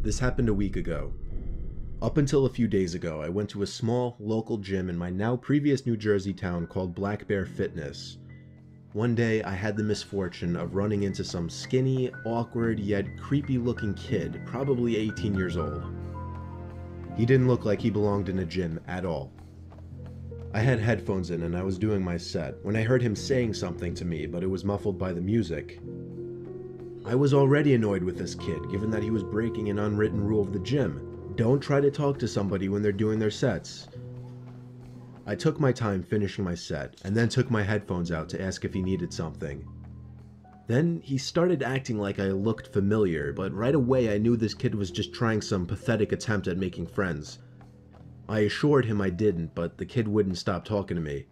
This happened a week ago. Up until a few days ago, I went to a small, local gym in my now previous New Jersey town called Black Bear Fitness. One day, I had the misfortune of running into some skinny, awkward, yet creepy-looking kid, probably 18 years old. He didn't look like he belonged in a gym at all. I had headphones in and I was doing my set when I heard him saying something to me, but it was muffled by the music. I was already annoyed with this kid, given that he was breaking an unwritten rule of the gym. Don't try to talk to somebody when they're doing their sets. I took my time finishing my set, and then took my headphones out to ask if he needed something. Then he started acting like I looked familiar, but right away I knew this kid was just trying some pathetic attempt at making friends. I assured him I didn't, but the kid wouldn't stop talking to me.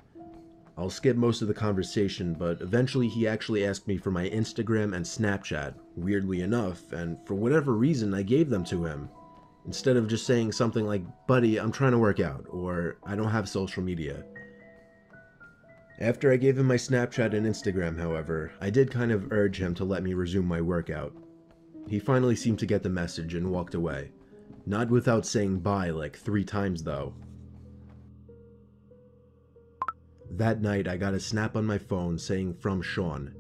I'll skip most of the conversation, but eventually he actually asked me for my Instagram and Snapchat, weirdly enough, and for whatever reason I gave them to him. Instead of just saying something like, "Buddy, I'm trying to work out," or "I don't have social media." After I gave him my Snapchat and Instagram, however, I did kind of urge him to let me resume my workout. He finally seemed to get the message and walked away. Not without saying bye like 3 times though. That night I got a snap on my phone saying "from Sean."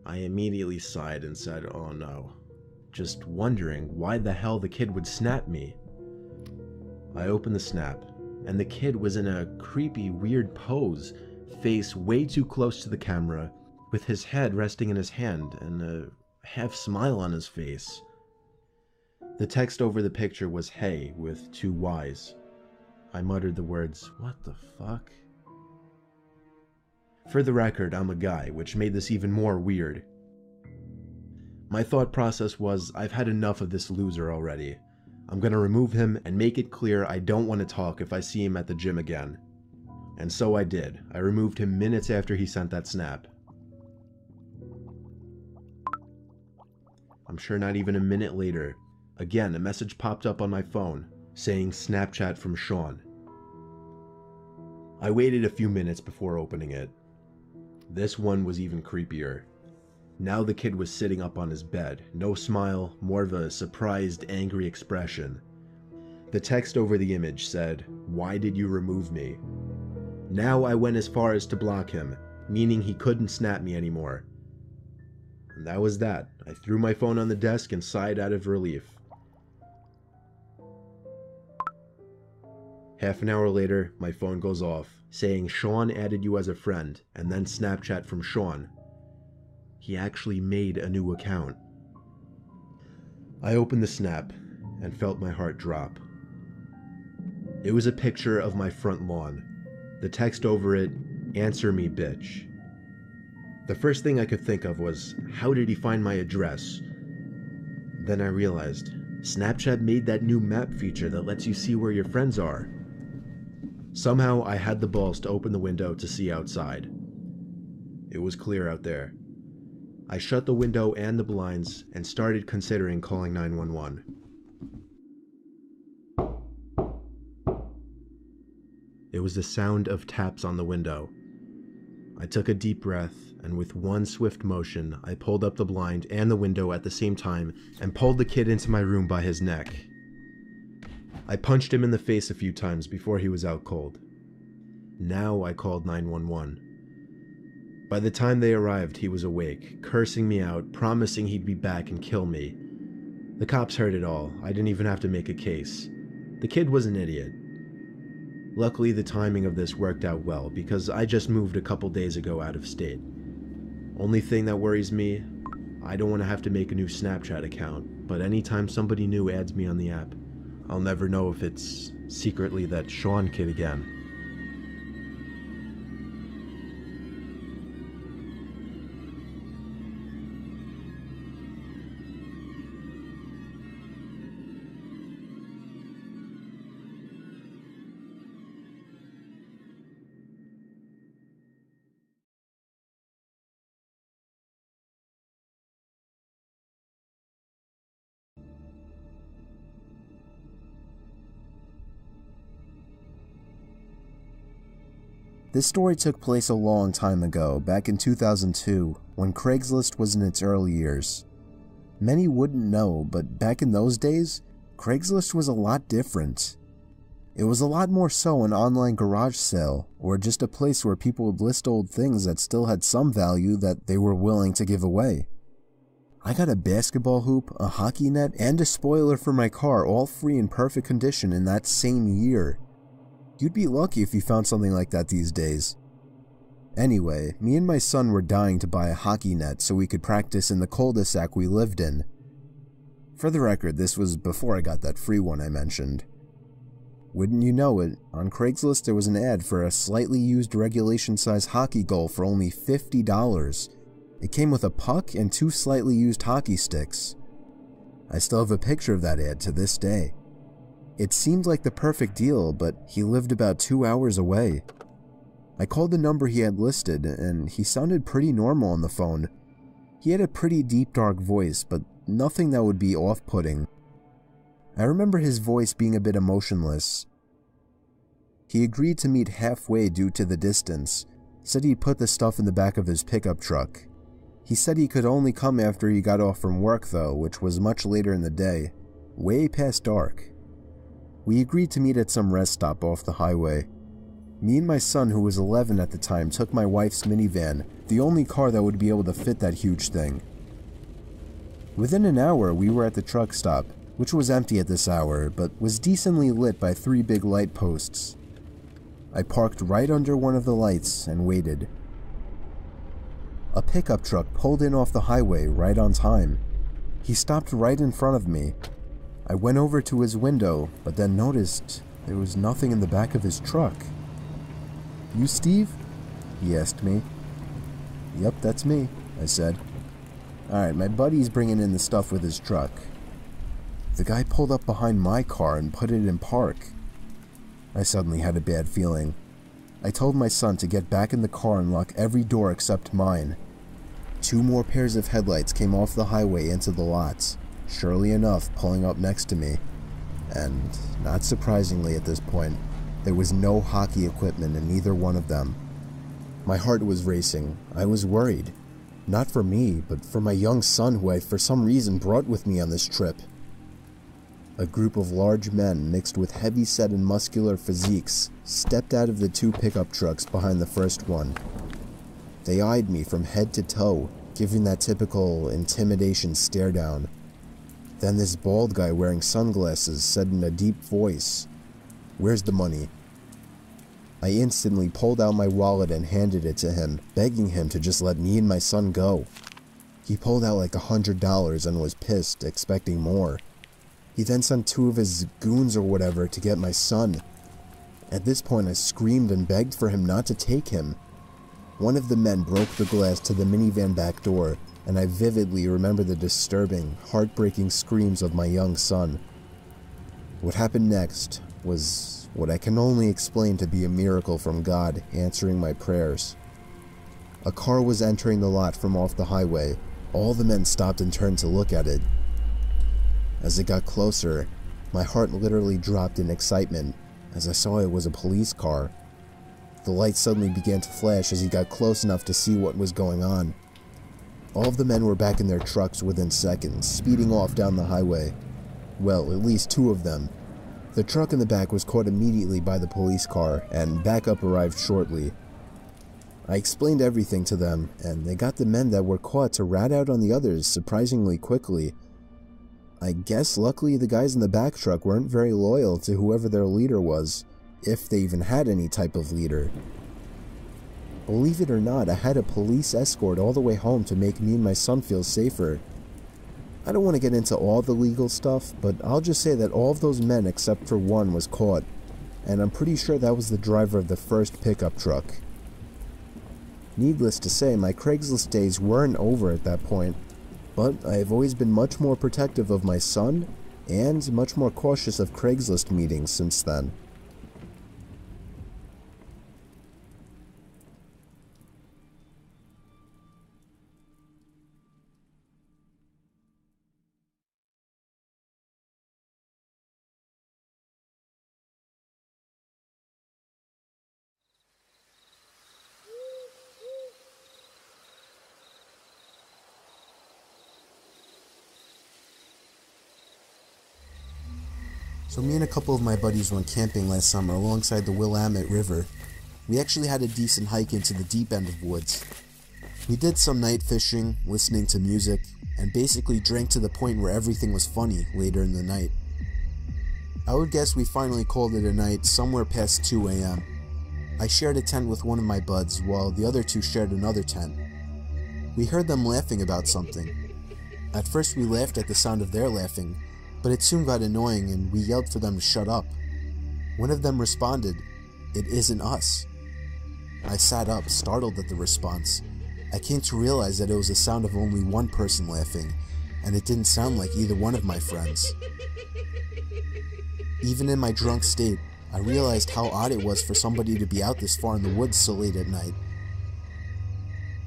I immediately sighed and said, "Oh no." Just wondering why the hell the kid would snap me. I opened the snap, and the kid was in a creepy, weird pose, face way too close to the camera, with his head resting in his hand and a half smile on his face. The text over the picture was "Hey" with 2 Y's. I muttered the words, "What the fuck?" For the record, I'm a guy, which made this even more weird. My thought process was, I've had enough of this loser already. I'm gonna remove him and make it clear I don't want to talk if I see him at the gym again. And so I did. I removed him minutes after he sent that snap. I'm sure not even a minute later, again a message popped up on my phone, saying "Snapchat from Sean." I waited a few minutes before opening it. This one was even creepier. Now the kid was sitting up on his bed, no smile, more of a surprised, angry expression. The text over the image said, "Why did you remove me?" Now I went as far as to block him, meaning he couldn't snap me anymore. And that was that. I threw my phone on the desk and sighed out of relief. Half an hour later, my phone goes off, saying "Sean added you as a friend," and then "Snapchat from Sean." He actually made a new account. I opened the snap and felt my heart drop. It was a picture of my front lawn. The text over it, "Answer me, bitch." The first thing I could think of was, how did he find my address? Then I realized, Snapchat made that new map feature that lets you see where your friends are. Somehow I had the balls to open the window to see outside. It was clear out there. I shut the window and the blinds and started considering calling 911. It was the sound of taps on the window. I took a deep breath, and with one swift motion, I pulled up the blind and the window at the same time and pulled the kid into my room by his neck. I punched him in the face a few times before he was out cold. Now I called 911. By the time they arrived, he was awake, cursing me out, promising he'd be back and kill me. The cops heard it all. I didn't even have to make a case. The kid was an idiot. Luckily, the timing of this worked out well, because I just moved a couple days ago out of state. Only thing that worries me, I don't want to have to make a new Snapchat account, but anytime somebody new adds me on the app, I'll never know if it's secretly that Sean kid again. This story took place a long time ago, back in 2002, when Craigslist was in its early years. Many wouldn't know, but back in those days, Craigslist was a lot different. It was a lot more so an online garage sale, or just a place where people would list old things that still had some value that they were willing to give away. I got a basketball hoop, a hockey net, and a spoiler for my car, all free in perfect condition in that same year. You'd be lucky if you found something like that these days. Anyway, me and my son were dying to buy a hockey net so we could practice in the cul-de-sac we lived in. For the record, this was before I got that free one I mentioned. Wouldn't you know it, on Craigslist there was an ad for a slightly used regulation-size hockey goal for only $50. It came with a puck and 2 slightly used hockey sticks. I still have a picture of that ad to this day. It seemed like the perfect deal, but he lived about 2 hours away. I called the number he had listed, and he sounded pretty normal on the phone. He had a pretty deep, dark voice, but nothing that would be off-putting. I remember his voice being a bit emotionless. He agreed to meet halfway due to the distance, said he'd put the stuff in the back of his pickup truck. He said he could only come after he got off from work though, which was much later in the day, way past dark. We agreed to meet at some rest stop off the highway. Me and my son, who was 11 at the time, took my wife's minivan, the only car that would be able to fit that huge thing. Within an hour, we were at the truck stop, which was empty at this hour, but was decently lit by 3 big light posts. I parked right under one of the lights and waited. A pickup truck pulled in off the highway right on time. He stopped right in front of me. I went over to his window, but then noticed there was nothing in the back of his truck. "You Steve?" he asked me. "Yep, that's me," I said. "Alright, my buddy's bringing in the stuff with his truck." The guy pulled up behind my car and put it in park. I suddenly had a bad feeling. I told my son to get back in the car and lock every door except mine. 2 more pairs of headlights came off the highway into the lots, surely enough pulling up next to me. And, not surprisingly at this point, there was no hockey equipment in either one of them. My heart was racing. I was worried. Not for me, but for my young son who I for some reason brought with me on this trip. A group of large men mixed with heavy-set and muscular physiques stepped out of the 2 pickup trucks behind the first one. They eyed me from head to toe, giving that typical intimidation stare down. Then this bald guy wearing sunglasses said in a deep voice, "Where's the money?" I instantly pulled out my wallet and handed it to him, begging him to just let me and my son go. He pulled out like $100 and was pissed, expecting more. He then sent 2 of his goons or whatever to get my son. At this point I screamed and begged for him not to take him. One of the men broke the glass to the minivan back door, and I vividly remember the disturbing, heartbreaking screams of my young son. What happened next was what I can only explain to be a miracle from God answering my prayers. A car was entering the lot from off the highway. All the men stopped and turned to look at it. As it got closer, my heart literally dropped in excitement as I saw it was a police car. The lights suddenly began to flash as he got close enough to see what was going on. All of the men were back in their trucks within seconds, speeding off down the highway. Well, at least 2 of them. The truck in the back was caught immediately by the police car, and backup arrived shortly. I explained everything to them, and they got the men that were caught to rat out on the others surprisingly quickly. I guess luckily the guys in the back truck weren't very loyal to whoever their leader was, if they even had any type of leader. Believe it or not, I had a police escort all the way home to make me and my son feel safer. I don't want to get into all the legal stuff, but I'll just say that all of those men except for one was caught, and I'm pretty sure that was the driver of the first pickup truck. Needless to say, my Craigslist days weren't over at that point, but I have always been much more protective of my son, and much more cautious of Craigslist meetings since then. So me and a couple of my buddies went camping last summer alongside the Willamette River. We actually had a decent hike into the deep end of woods. We did some night fishing, listening to music, and basically drank to the point where everything was funny later in the night. I would guess we finally called it a night somewhere past 2 a.m. I shared a tent with one of my buds while the other two shared another tent. We heard them laughing about something. At first we laughed at the sound of their laughing, but it soon got annoying and we yelled for them to shut up. One of them responded, "It isn't us." I sat up, startled at the response. I came to realize that it was the sound of only one person laughing, and it didn't sound like either one of my friends. Even in my drunk state, I realized how odd it was for somebody to be out this far in the woods so late at night.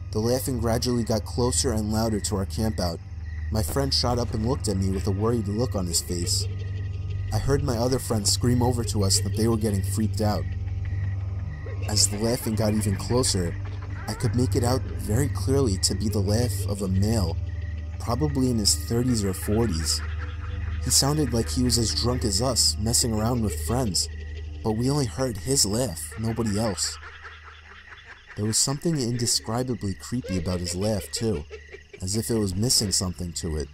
The laughing gradually got closer and louder to our campout. My friend shot up and looked at me with a worried look on his face. I heard my other friends scream over to us that they were getting freaked out. As the laughing got even closer, I could make it out very clearly to be the laugh of a male, probably in his 30s or 40s. He sounded like he was as drunk as us, messing around with friends, but we only heard his laugh, nobody else. There was something indescribably creepy about his laugh too, as if it was missing something to it.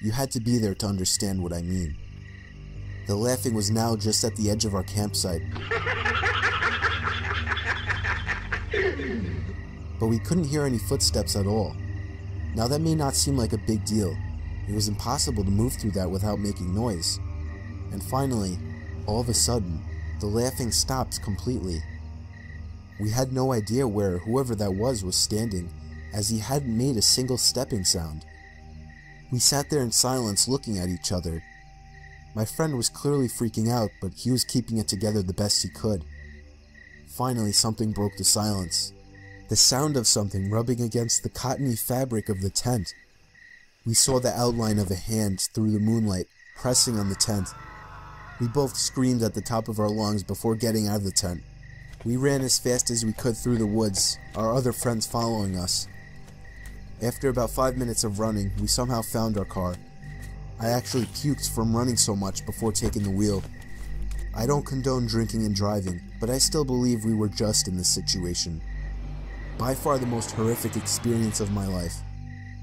You had to be there to understand what I mean. The laughing was now just at the edge of our campsite, but we couldn't hear any footsteps at all. Now that may not seem like a big deal. It was impossible to move through that without making noise. And finally, all of a sudden, the laughing stopped completely. We had no idea where whoever that was standing, as he hadn't made a single stepping sound. We sat there in silence looking at each other. My friend was clearly freaking out, but he was keeping it together the best he could. Finally, something broke the silence. The sound of something rubbing against the cottony fabric of the tent. We saw the outline of a hand through the moonlight, pressing on the tent. We both screamed at the top of our lungs before getting out of the tent. We ran as fast as we could through the woods, our other friends following us. After about 5 minutes of running, we somehow found our car. I actually puked from running so much before taking the wheel. I don't condone drinking and driving, but I still believe we were just in this situation. By far the most horrific experience of my life.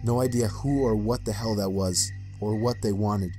No idea who or what the hell that was, or what they wanted.